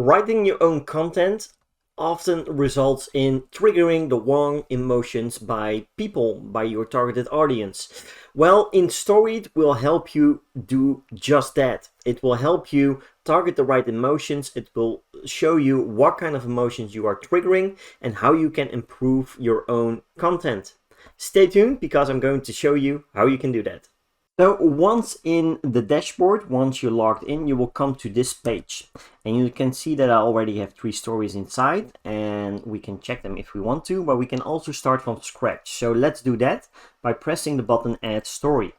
Writing your own content often results in triggering the wrong emotions by people, by your targeted audience. Well, Instoried will help you do just that. It will help you target the right emotions. It will show you what kind of emotions you are triggering and how you can improve your own content. Stay tuned because I'm going to show you how you can do that. So once in the dashboard, once you're logged in, you will come to this page and you can see that I already have 3 stories inside, and we can check them if we want to, but we can also start from scratch. So let's do that by pressing the button Add Story.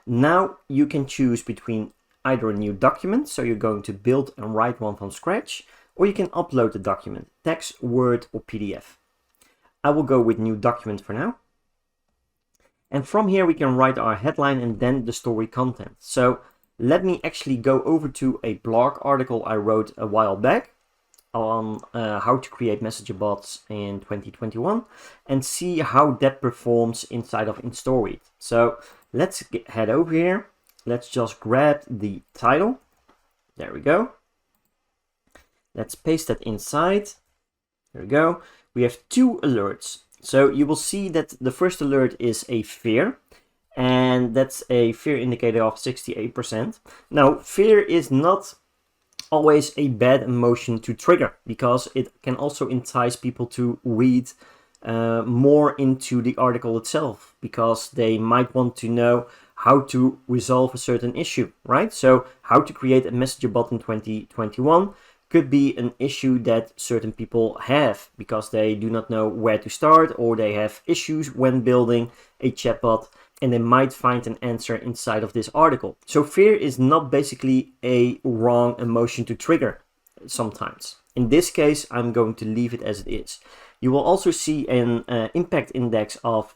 Now you can choose between either a new document, so you're going to build and write one from scratch, or you can upload the document, text, Word or PDF. I will go with new document for now. And from here we can write our headline and then the story content. So let me actually go over to a blog article I wrote a while back on how to create messenger bots in 2021 and see how that performs inside of Instoried. So let's head over here. Let's just grab the title. There we go. Let's paste that inside. There we go. We have 2 alerts. So you will see that the first alert is a fear, and that's a fear indicator of 68%. Now, fear is not always a bad emotion to trigger because it can also entice people to read more into the article itself, because they might want to know how to resolve a certain issue, right? So how to create a messenger bot in 2021 could be an issue that certain people have because they do not know where to start, or they have issues when building a chatbot and they might find an answer inside of this article. So fear is not basically a wrong emotion to trigger sometimes. In this case, I'm going to leave it as it is. You will also see an impact index of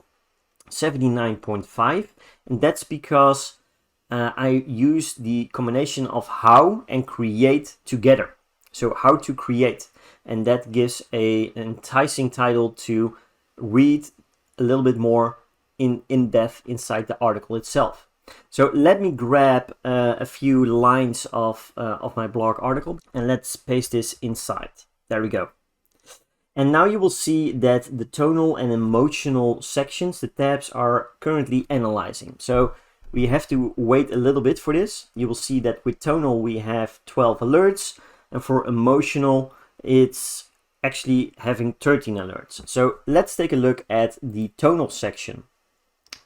79.5, and that's because I use the combination of how and create together. So how to create, and that gives an enticing title to read a little bit more in depth inside the article itself. So let me grab a few lines of my blog article and let's paste this inside. There we go. And now you will see that the tonal and emotional sections, the tabs, are currently analyzing. So we have to wait a little bit for this. You will see that with tonal we have 12 alerts. And for emotional, it's actually having 13 alerts. So let's take a look at the tonal section.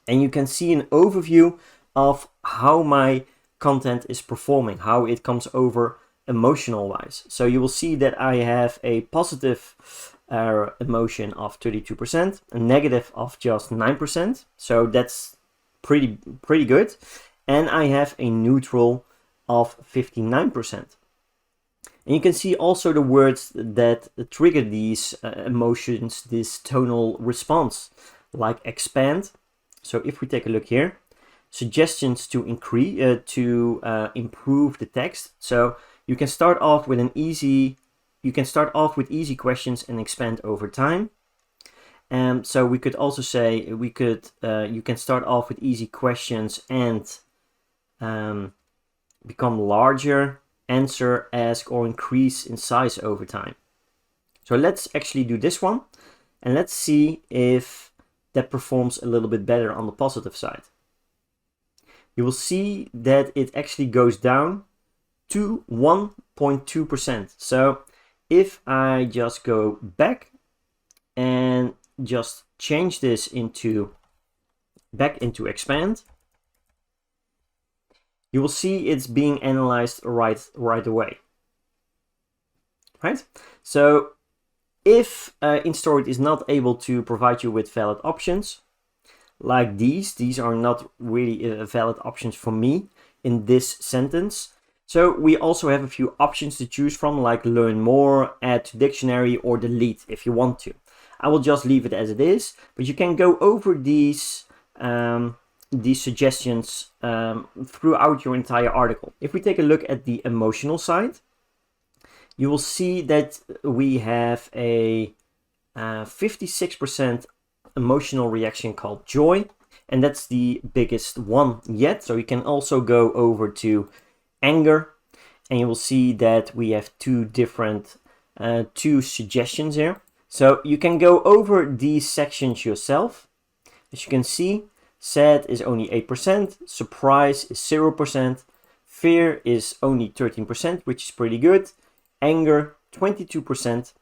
And you can see an overview of how my content is performing, how it comes over emotional wise. So you will see that I have a positive emotion of 32%, a negative of just 9%. So that's pretty good. And I have a neutral of 59%. And you can see also the words that trigger these emotions, this tonal response, like expand. So if we take a look here, suggestions to improve the text. So you can start off with easy questions and expand over time. And so we could also say you can start off with easy questions and become larger, answer, ask, or increase in size over time. So let's actually do this one and let's see if that performs a little bit better on the positive side. You will see that it actually goes down to 1.2%. So if I just go back and just change this back into expand, you will see it's being analyzed right away, right? So if Instoried is not able to provide you with valid options like these are not really valid options for me in this sentence. So we also have a few options to choose from, like learn more, add to dictionary, or delete if you want to. I will just leave it as it is, but you can go over these suggestions throughout your entire article. If we take a look at the emotional side, you will see that we have a 56% emotional reaction called joy, and that's the biggest one yet. So you can also go over to anger, and you will see that we have two different two suggestions here. So you can go over these sections yourself. As you can see, sad is only 8%, surprise is 0%, fear is only 13%, which is pretty good, anger 22%,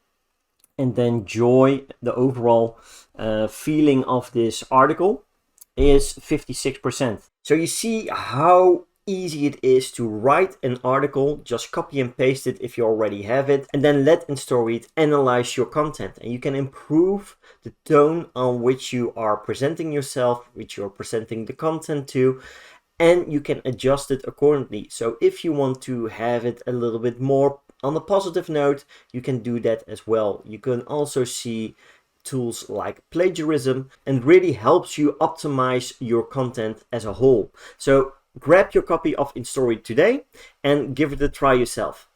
and then joy, the overall feeling of this article, is 56%. So you see how easy it is to write an article. Just copy and paste it if you already have it, and then let Instoried analyze your content, and you can improve the tone on which you are presenting yourself, which you're presenting the content to, and you can adjust it accordingly. So if you want to have it a little bit more on a positive note, you can do that as well. You can also see tools like plagiarism, and really helps you optimize your content as a whole. So grab your copy of Instoried today and give it a try yourself.